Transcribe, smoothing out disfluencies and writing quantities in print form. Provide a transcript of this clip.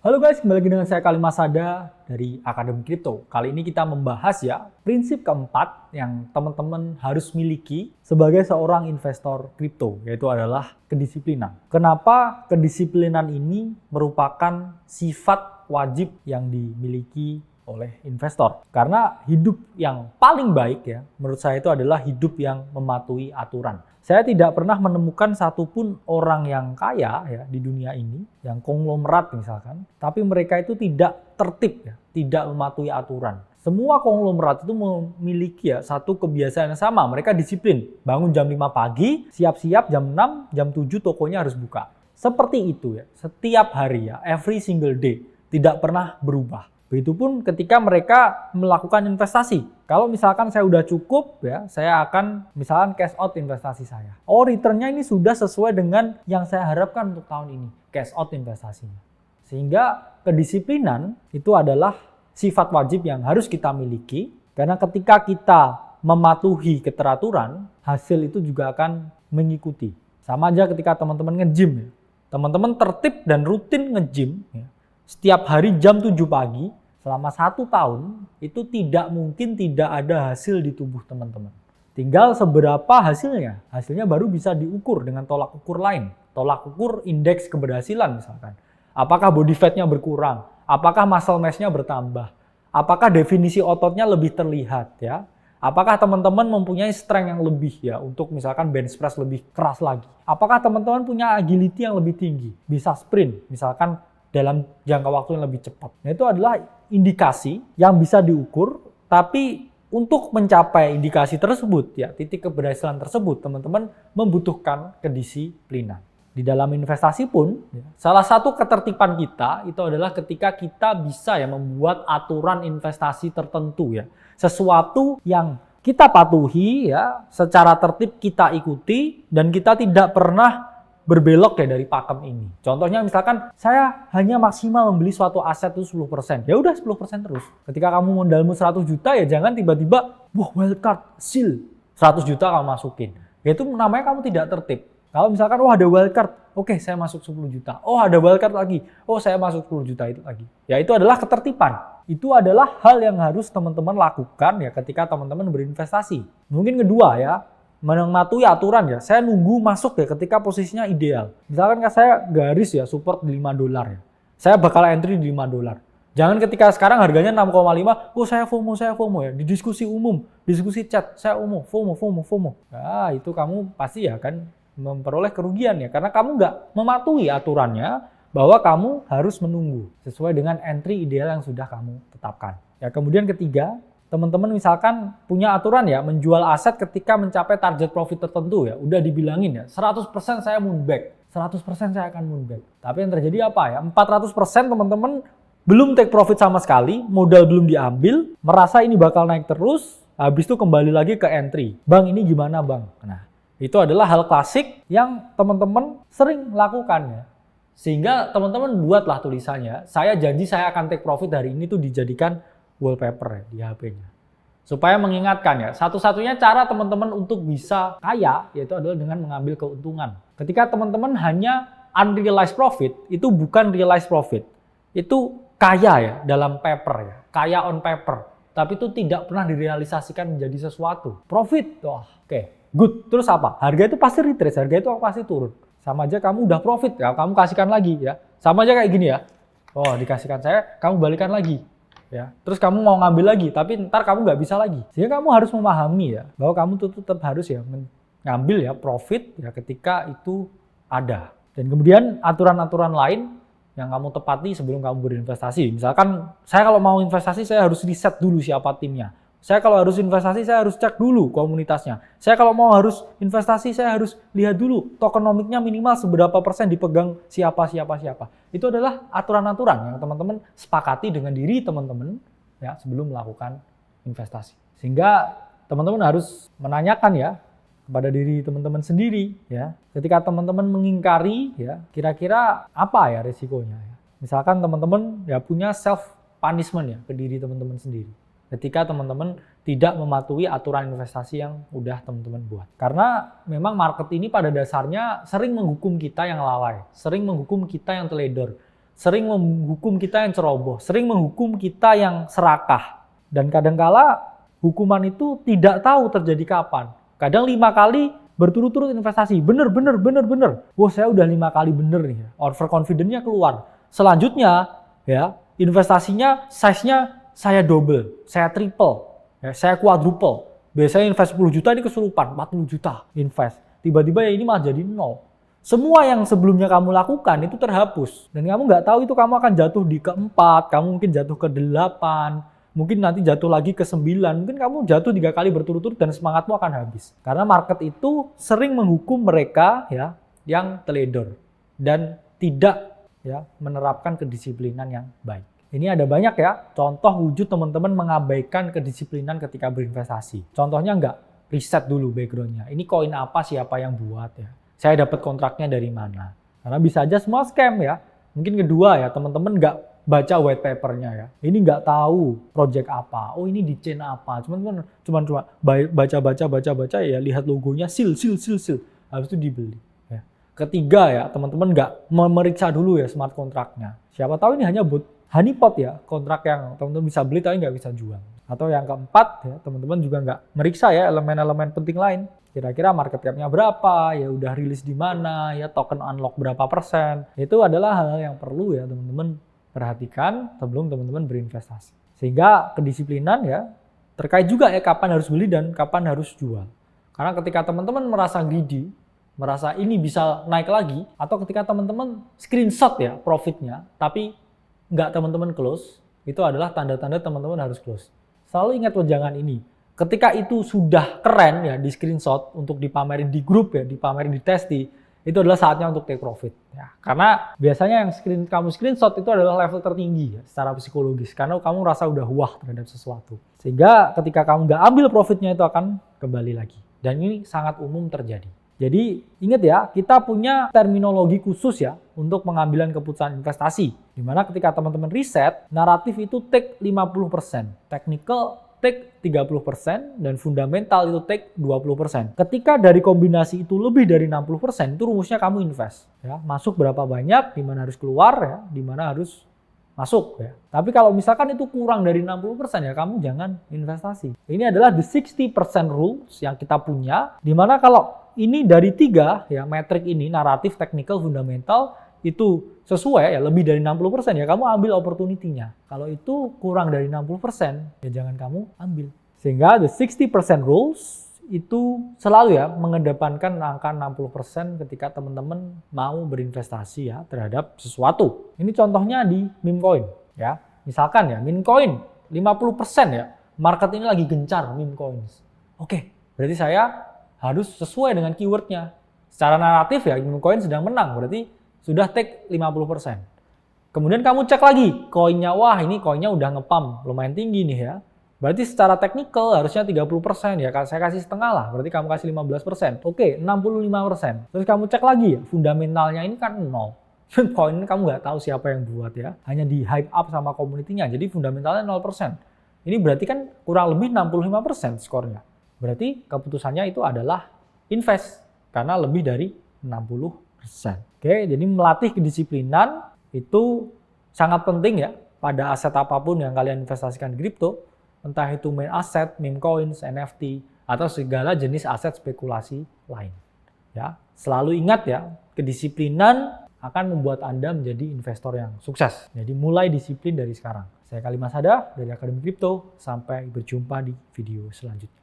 Halo guys, kembali lagi dengan saya Kalimasada dari Akademi Kripto. Kali ini kita membahas ya prinsip keempat yang teman-teman harus miliki sebagai seorang investor kripto, yaitu adalah kedisiplinan. Kenapa kedisiplinan ini merupakan sifat wajib yang dimiliki oleh investor? Karena hidup yang paling baik ya, menurut saya itu adalah hidup yang mematuhi aturan. Saya tidak pernah menemukan satupun orang yang kaya ya di dunia ini, yang konglomerat misalkan, tapi mereka itu tidak tertib ya, tidak mematuhi aturan. Semua konglomerat itu memiliki ya satu kebiasaan yang sama, mereka disiplin. Bangun jam 5 pagi, siap-siap jam 6, jam 7 tokonya harus buka. Seperti itu ya, setiap hari ya, every single day, tidak pernah berubah. Begitupun ketika mereka melakukan investasi. Kalau misalkan saya udah cukup ya, saya akan misalkan cash out investasi saya. Oh, returnnya ini sudah sesuai dengan yang saya harapkan untuk tahun ini. Cash out investasinya. Sehingga kedisiplinan itu adalah sifat wajib yang harus kita miliki. Karena ketika kita mematuhi keteraturan, hasil itu juga akan mengikuti. Sama aja ketika teman-teman nge-gym ya. Teman-teman tertib dan rutin nge-gym ya. Setiap hari jam 7 pagi, selama 1 tahun, itu tidak mungkin tidak ada hasil di tubuh teman-teman. Tinggal seberapa hasilnya. Hasilnya baru bisa diukur dengan tolak ukur lain. Tolak ukur indeks keberhasilan misalkan. Apakah body fatnya berkurang? Apakah muscle mass-nya bertambah? Apakah definisi ototnya lebih terlihat ya? Apakah teman-teman mempunyai strength yang lebih ya untuk misalkan bench press lebih keras lagi? Apakah teman-teman punya agility yang lebih tinggi? Bisa sprint misalkan dalam jangka waktu yang lebih cepat. Nah, itu adalah indikasi yang bisa diukur, tapi untuk mencapai indikasi tersebut, ya titik keberhasilan tersebut, teman-teman membutuhkan kedisiplinan. Di dalam investasi pun, ya, salah satu ketertiban kita itu adalah ketika kita bisa ya membuat aturan investasi tertentu ya, sesuatu yang kita patuhi ya, secara tertib kita ikuti dan kita tidak pernah berbelok ya dari pakem ini. Contohnya misalkan saya hanya maksimal membeli suatu aset itu 10%. Ya udah 10% terus. Ketika kamu modalmu 100 juta ya jangan tiba-tiba wah wildcard, seal 100 juta kamu masukin. Ya itu namanya kamu tidak tertib. Kalau misalkan wah ada wildcard, oke saya masuk 10 juta. Oh ada wildcard lagi, oh saya masuk 10 juta itu lagi. Ya itu adalah ketertiban. Itu adalah hal yang harus teman-teman lakukan ya ketika teman-teman berinvestasi. Mungkin kedua ya, mematuhi aturan ya, saya nunggu masuk ya ketika posisinya ideal. Misalkan saya garis ya support di $5 ya. Saya bakal entry di $5. Jangan ketika sekarang harganya 6,5, oh saya FOMO ya. Di diskusi umum, diskusi chat, saya FOMO. Nah itu kamu pasti ya kan memperoleh kerugian ya. Karena kamu nggak mematuhi aturannya bahwa kamu harus menunggu sesuai dengan entry ideal yang sudah kamu tetapkan. Ya kemudian ketiga, teman-teman misalkan punya aturan ya menjual aset ketika mencapai target profit tertentu ya. Udah dibilangin ya 100% saya moonback, 100% saya akan moonback. Tapi yang terjadi apa ya? 400% teman-teman belum take profit sama sekali, modal belum diambil, merasa ini bakal naik terus, habis itu kembali lagi ke entry. Bang ini gimana bang? Nah itu adalah hal klasik yang teman-teman sering lakukan ya. Sehingga teman-teman buatlah tulisannya, saya janji saya akan take profit hari ini tuh dijadikan wallpaper ya, di HP-nya. Supaya mengingatkan ya, satu-satunya cara teman-teman untuk bisa kaya yaitu adalah dengan mengambil keuntungan. Ketika teman-teman hanya unrealized profit, itu bukan realized profit. Itu kaya ya dalam paper ya, kaya on paper. Tapi itu tidak pernah direalisasikan menjadi sesuatu. Profit, oke, good. Terus apa? Harga itu pasti retrace, harga itu pasti turun. Sama aja kamu udah profit, ya, kamu kasihkan lagi ya. Sama aja kayak gini ya. Oh, dikasihkan saya, kamu balikan lagi. Ya, terus kamu mau ngambil lagi, tapi ntar kamu nggak bisa lagi. Sehingga kamu harus memahami ya, bahwa kamu tuh tetap harus ya mengambil ya profit ya ketika itu ada. Dan kemudian aturan-aturan lain yang kamu tepati sebelum kamu berinvestasi. Misalkan saya kalau mau investasi saya harus riset dulu siapa timnya. Saya kalau harus investasi saya harus cek dulu komunitasnya. Saya kalau mau harus investasi saya harus lihat dulu tokenomiknya minimal seberapa persen dipegang siapa. Itu adalah aturan-aturan yang teman-teman sepakati dengan diri teman-teman ya sebelum melakukan investasi. Sehingga teman-teman harus menanyakan ya kepada diri teman-teman sendiri ya. Ketika teman-teman mengingkari ya kira-kira apa ya resikonya ya. Misalkan teman-teman ya punya self punishment ya ke diri teman-teman sendiri. Ketika teman-teman tidak mematuhi aturan investasi yang udah teman-teman buat. Karena memang market ini pada dasarnya sering menghukum kita yang lalai, sering menghukum kita yang teledor, sering menghukum kita yang ceroboh, sering menghukum kita yang serakah. Dan kadangkala hukuman itu tidak tahu terjadi kapan. Kadang 5 kali berturut-turut investasi, bener. Wah, saya udah 5 kali bener nih, overconfident-nya keluar. Selanjutnya, ya, investasinya size-nya saya double, saya triple, ya, saya quadruple. Biasanya invest 10 juta ini kesurupan, 40 juta invest. Tiba-tiba ya ini malah jadi 0. Semua yang sebelumnya kamu lakukan itu terhapus. Dan kamu nggak tahu itu kamu akan jatuh di ke-4, kamu mungkin jatuh ke-8, mungkin nanti jatuh lagi ke-9, mungkin kamu jatuh 3 kali berturut-turut dan semangatmu akan habis. Karena market itu sering menghukum mereka ya yang teledor dan tidak ya menerapkan kedisiplinan yang baik. Ini ada banyak ya contoh wujud teman-teman mengabaikan kedisiplinan ketika berinvestasi. Contohnya nggak riset dulu background-nya. Ini koin apa, siapa yang buat ya. Saya dapat kontraknya dari mana. Karena bisa aja semua scam ya. Mungkin kedua ya, teman-teman nggak baca white paper-nya ya. Ini nggak tahu project apa. Oh ini di chain apa. Cuma baca ya, lihat logonya seal. Habis itu dibeli. Ya. Ketiga ya, teman-teman nggak memeriksa dulu ya smart kontraknya. Siapa tahu ini hanya buat honeypot ya, kontrak yang teman-teman bisa beli tapi nggak bisa jual. Atau yang keempat ya, teman-teman juga nggak meriksa ya elemen-elemen penting lain. Kira-kira market cap-nya berapa, ya udah rilis di mana, ya token unlock berapa persen. Itu adalah hal yang perlu ya teman-teman perhatikan sebelum teman-teman berinvestasi. Sehingga kedisiplinan ya terkait juga ya kapan harus beli dan kapan harus jual. Karena ketika teman-teman merasa greedy, merasa ini bisa naik lagi, atau ketika teman-teman screenshot ya profitnya, tapi nggak teman-teman close, itu adalah tanda-tanda teman-teman harus close. Selalu ingat wejangan ini. Ketika itu sudah keren ya di screenshot untuk dipamerin di grup ya, dipamerin di testi, itu adalah saatnya untuk take profit. Ya, karena biasanya yang kamu screenshot itu adalah level tertinggi ya, secara psikologis. Karena kamu rasa udah wah terhadap sesuatu. Sehingga ketika kamu nggak ambil profitnya itu akan kembali lagi. Dan ini sangat umum terjadi. Jadi ingat ya, kita punya terminologi khusus ya untuk pengambilan keputusan investasi. Dimana ketika teman-teman riset, naratif itu take 50%, technical take 30%, dan fundamental itu take 20%. Ketika dari kombinasi itu lebih dari 60%, itu rumusnya kamu invest. Ya, masuk berapa banyak, di mana harus keluar, ya, di mana harus masuk. Ya. Tapi kalau misalkan itu kurang dari 60%, ya kamu jangan investasi. Ini adalah the 60% rules yang kita punya, di mana kalau ini dari 3, ya metrik ini, naratif, technical, fundamental, itu sesuai ya lebih dari 60% ya kamu ambil opportunity-nya. Kalau itu kurang dari 60% ya jangan kamu ambil. Sehingga the 60% rules itu selalu ya mengedepankan angka 60% ketika teman-teman mau berinvestasi ya terhadap sesuatu. Ini contohnya di meme coin ya. Misalkan ya meme coin 50% ya. Market ini lagi gencar meme coins. Oke, berarti saya harus sesuai dengan keywordnya. Secara naratif ya meme coin sedang menang, berarti sudah take 50%. Kemudian kamu cek lagi koinnya, wah ini koinnya udah ngepump lumayan tinggi nih ya. Berarti secara teknikal harusnya 30% ya, saya kasih setengah lah, berarti kamu kasih 15%. Oke, 65%. Terus kamu cek lagi ya, fundamentalnya ini kan 0. Koin ini kamu nggak tahu siapa yang buat ya, hanya di hype up sama community-nya, jadi fundamentalnya 0%. Ini berarti kan kurang lebih 65% skornya. Berarti keputusannya itu adalah invest, karena lebih dari 60%. Oke, jadi melatih kedisiplinan itu sangat penting ya pada aset apapun yang kalian investasikan di kripto, entah itu main aset, meme coins, NFT, atau segala jenis aset spekulasi lain. Ya, selalu ingat ya, kedisiplinan akan membuat Anda menjadi investor yang sukses. Jadi mulai disiplin dari sekarang. Saya Kalimasada dari Akademi Kripto, sampai berjumpa di video selanjutnya.